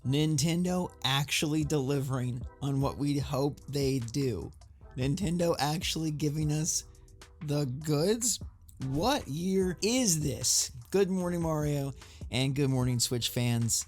Nintendo actually delivering on what we hope they do. Nintendo actually giving us the goods? What year is this? Good morning, Mario, and good morning, Switch fans.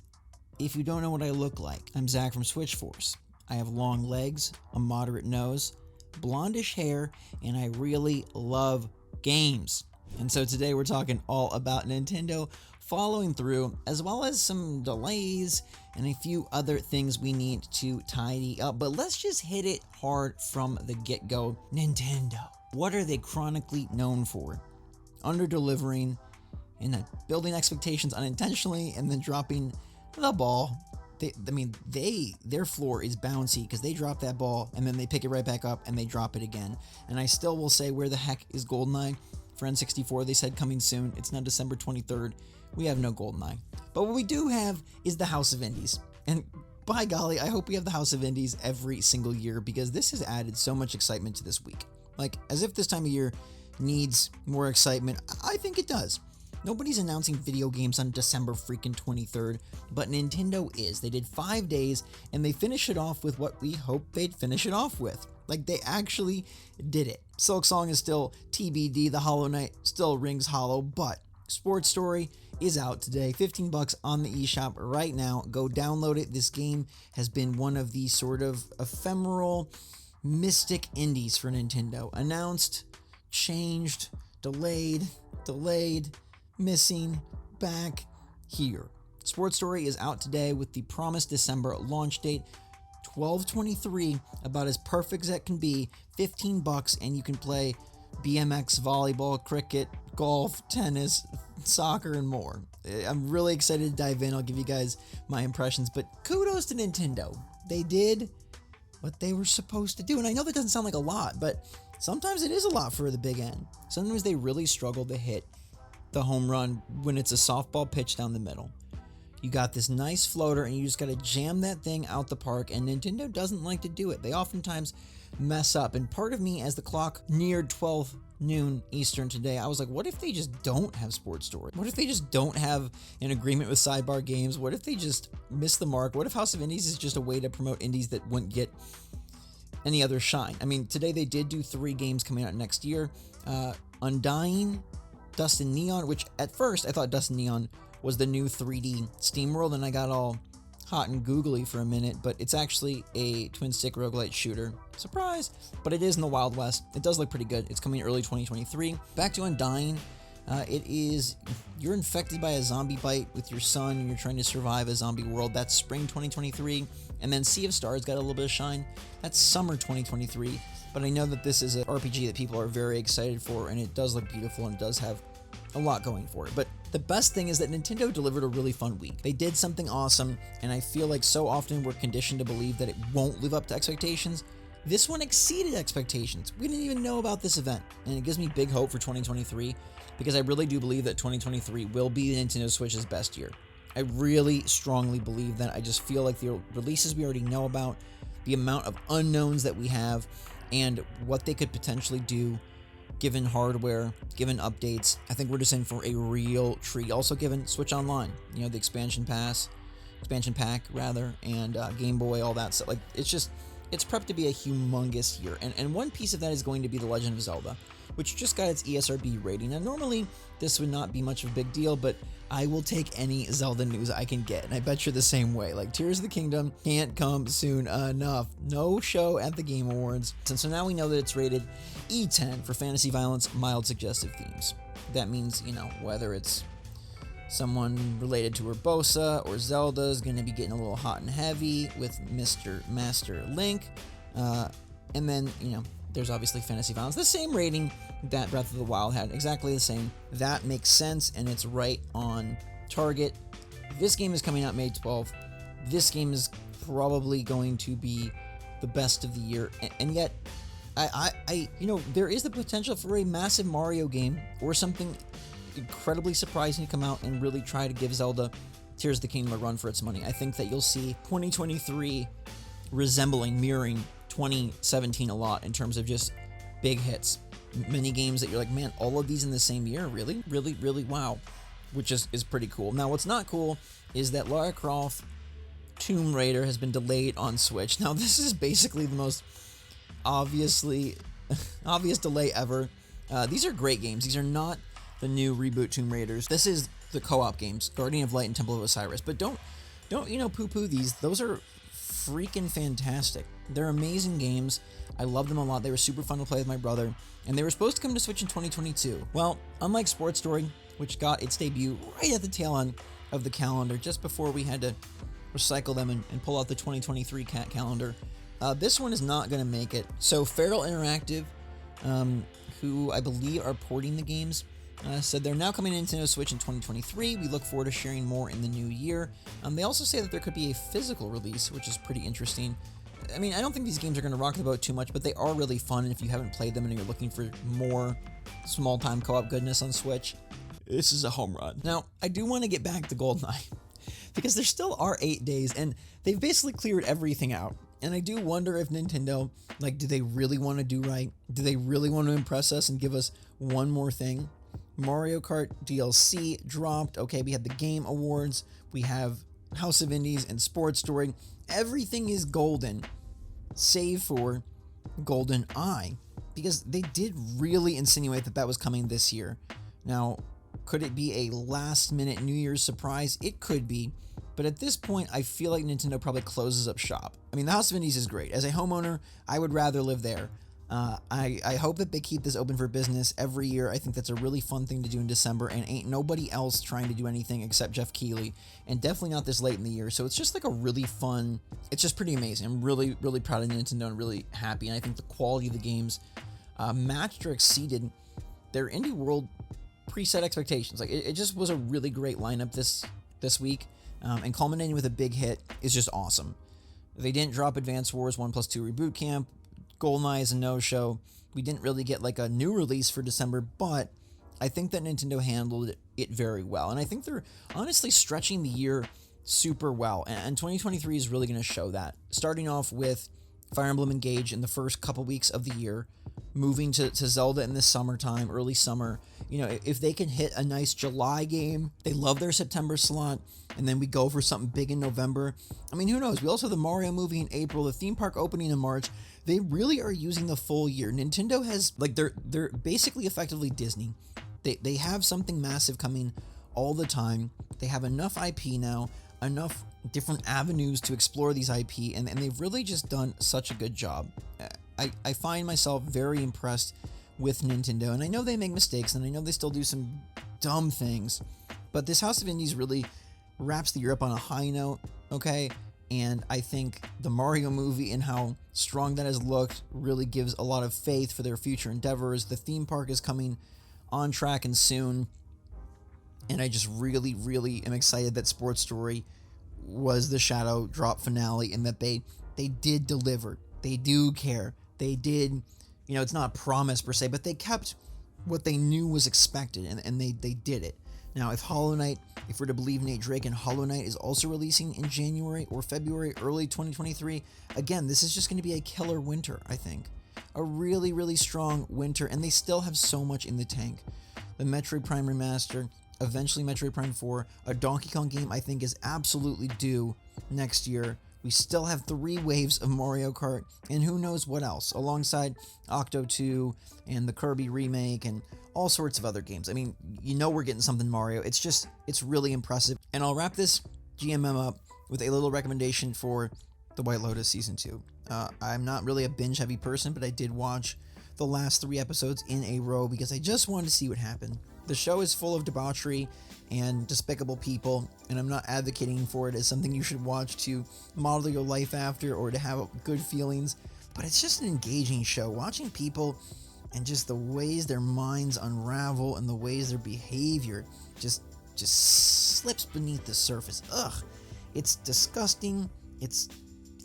If you don't know what I look like, I'm Zach from SwitchForce. I have long legs, a moderate nose, blondish hair, and I really love games. And so today we're talking all about Nintendo following through, as well as some delays and a few other things we need to tidy up. But let's just hit it hard from the get-go. Nintendo. What are they chronically known for? Under-delivering and then building expectations unintentionally and then dropping the ball. Their floor is bouncy because they drop that ball and then they pick it right back up and they drop it again. And I still will say, where the heck is GoldenEye? For N64, they said coming soon. It's now December 23rd. We have no GoldenEye. But what we do have is the House of Indies. And by golly, I hope we have the House of Indies every single year because this has added so much excitement to this week. Like, as if this time of year needs more excitement. I think it does. Nobody's announcing video games on December freaking 23rd, but Nintendo is. They did 5 days, and they finished it off with what we hoped they'd finish it off with. Like, they actually did it. Silk Song is still TBD, the Hollow Knight still rings hollow, but Sports Story is out today. $15 on the eShop right now. Go download it. This game has been one of the sort of ephemeral, mystic indies for Nintendo. Announced, changed, delayed, missing, back, here. Sports Story is out today with the promised December launch date, 12/23, about as perfect as it can be. $15, and you can play BMX, volleyball, cricket, golf, tennis, soccer, and more. I'm really excited to dive in. I'll give you guys my impressions, but kudos to Nintendo. They did what they were supposed to do, and I know that doesn't sound like a lot, but sometimes it is a lot for the big end. Sometimes they really struggle to hit the home run when it's a softball pitch down the middle. You got this nice floater and you just got to jam that thing out the park, and Nintendo doesn't like to do it. They oftentimes mess up, and part of me, as the clock neared 12 noon Eastern today, I was like, what if they just don't have Sports Story? What if they just don't have an agreement with Sidebar Games? What if they just miss the mark? What if House of Indies is just a way to promote indies that wouldn't get any other shine? I mean, today they did do 3 games coming out next year. Undying, Dust and Neon, which at first I thought Dust and Neon was the new 3D SteamWorld, and I got all hot and googly for a minute, but it's actually a twin-stick roguelite shooter. Surprise! But it is in the Wild West. It does look pretty good. It's coming early 2023. Back to Undying. You're infected by a zombie bite with your son, and you're trying to survive a zombie world. That's spring 2023. And then Sea of Stars got a little bit of shine. That's summer 2023. But I know that this is an RPG that people are very excited for, and it does look beautiful, and it does have a lot going for it. But the best thing is that Nintendo delivered a really fun week. They did something awesome, and I feel like so often we're conditioned to believe that it won't live up to expectations. This one exceeded expectations. We didn't even know about this event, and it gives me big hope for 2023, because I really do believe that 2023 will be the Nintendo Switch's best year. I really strongly believe that. I just feel like the releases we already know about, the amount of unknowns that we have, and what they could potentially do given hardware, given updates, I think we're just in for a real treat. Also given Switch Online, the expansion pack, and Game Boy, all that stuff. Like, it's prepped to be a humongous year. And one piece of that is going to be The Legend of Zelda, which just got its ESRB rating. Now, normally this would not be much of a big deal, but I will take any Zelda news I can get, and I bet you're the same way. Like, Tears of the Kingdom can't come soon enough. No show at the Game Awards. And so now we know that it's rated E10 for fantasy violence, mild suggestive themes. That means, whether it's someone related to Urbosa or Zelda is going to be getting a little hot and heavy with Mr. Master Link. And then, there's obviously fantasy violence. The same rating that Breath of the Wild had, exactly the same. That makes sense, and it's right on target. This game is coming out May 12th. This game is probably going to be the best of the year, and yet, there is the potential for a massive Mario game or something incredibly surprising to come out and really try to give Zelda Tears of the Kingdom a run for its money. I think that you'll see 2023 mirroring 2017 a lot in terms of just big hits. Mini games that you're like, man, all of these in the same year? Really? Really, really? Wow. Which is pretty cool. Now, what's not cool is that Lara Croft Tomb Raider has been delayed on Switch. Now, this is basically the most obvious delay ever. These are great games. These are not the new reboot Tomb Raiders. This is the co-op games, Guardian of Light and Temple of Osiris. But don't poo-poo these. Those are freaking fantastic. They're amazing games. I love them a lot. They were super fun to play with my brother, and they were supposed to come to Switch in 2022. Well, unlike Sports Story, which got its debut right at the tail end of the calendar, just before we had to recycle them and pull out the 2023 calendar, this one is not going to make it. So Feral Interactive, who I believe are porting the games, said they're now coming to Nintendo Switch in 2023. We look forward to sharing more in the new year. They also say that there could be a physical release, which is pretty interesting. I mean, I don't think these games are going to rock the boat too much, but they are really fun, and if you haven't played them and you're looking for more small-time co-op goodness on Switch, this is a home run. Now, I do want to get back to GoldenEye, because there still are 8 days, and they've basically cleared everything out. And I do wonder if Nintendo, do they really want to do right? Do they really want to impress us and give us one more thing? Mario Kart DLC dropped. Okay, we had the Game Awards. We have House of Indies and Sports Story. Everything is golden, save for GoldenEye, because they did really insinuate that that was coming this year. Now, could it be a last-minute New Year's surprise? It could be, but at this point, I feel like Nintendo probably closes up shop. I mean, the House of Indies is great. As a homeowner, I would rather live there. I hope that they keep this open for business every year. I think that's a really fun thing to do in December, and ain't nobody else trying to do anything except Jeff Keighley, and definitely not this late in the year. So it's just like a really fun, it's just pretty amazing. I'm really, really proud of Nintendo and really happy, and I think the quality of the games matched or exceeded their indie world preset expectations. It just was a really great lineup this week, and culminating with a big hit is just awesome. They didn't drop Advance Wars 1+2 Reboot Camp. GoldenEye is a no-show. We didn't really get a new release for December, but I think that Nintendo handled it very well. And I think they're honestly stretching the year super well. And 2023 is really going to show that. Starting off with Fire Emblem Engage in the first couple weeks of the year, moving to Zelda in the summertime, early summer. If they can hit a nice July game, they love their September slot, and then we go for something big in November. I mean, who knows? We also have the Mario movie in April, the theme park opening in March. They really are using the full year. Nintendo has, they're basically effectively Disney. They have something massive coming all the time. They have enough IP now, enough different avenues to explore these IP, and they've really just done such a good job. I find myself very impressed with Nintendo, and I know they make mistakes, and I know they still do some dumb things, but this House of Indies really wraps the year up on a high note, okay? And I think the Mario movie and how strong that has looked really gives a lot of faith for their future endeavors. The theme park is coming on track and soon, and I just really, really am excited that Sports Story was the Shadow Drop finale, and that they did deliver. They do care. They did, it's not a promise per se, but they kept what they knew was expected, and they did it. Now, if we're to believe Nate Drake, and Hollow Knight is also releasing in January or February, early 2023, again, this is just going to be a killer winter, I think. A really, really strong winter, and they still have so much in the tank. The Metroid Prime Remaster, eventually Metroid Prime 4, a Donkey Kong game I think is absolutely due next year. We still have 3 waves of Mario Kart, and who knows what else, alongside Octo 2 and the Kirby remake and all sorts of other games. I mean, we're getting something Mario. It's really impressive. And I'll wrap this GMM up with a little recommendation for The White Lotus Season 2. I'm not really a binge-heavy person, but I did watch the last 3 episodes in a row because I just wanted to see what happened. The show is full of debauchery and despicable people, and I'm not advocating for it as something you should watch to model your life after or to have good feelings, but it's just an engaging show. Watching people and just the ways their minds unravel and the ways their behavior just slips beneath the surface. Ugh, it's disgusting, it's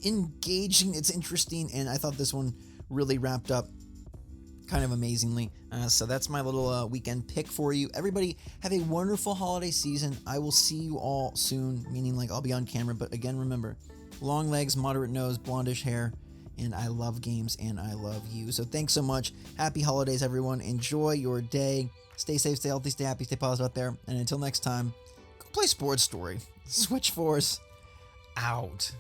engaging, it's interesting, and I thought this one really wrapped up kind of amazingly. So that's my little weekend pick for you. Everybody have a wonderful holiday season. I will see you all soon, meaning I'll be on camera, but again, remember, long legs, moderate nose, blondish hair, and I love games and I love you. So thanks so much. Happy holidays, everyone. Enjoy your day. Stay safe, stay healthy, stay happy, stay positive out there. And until next time, go play Sports Story. SwitchForce out.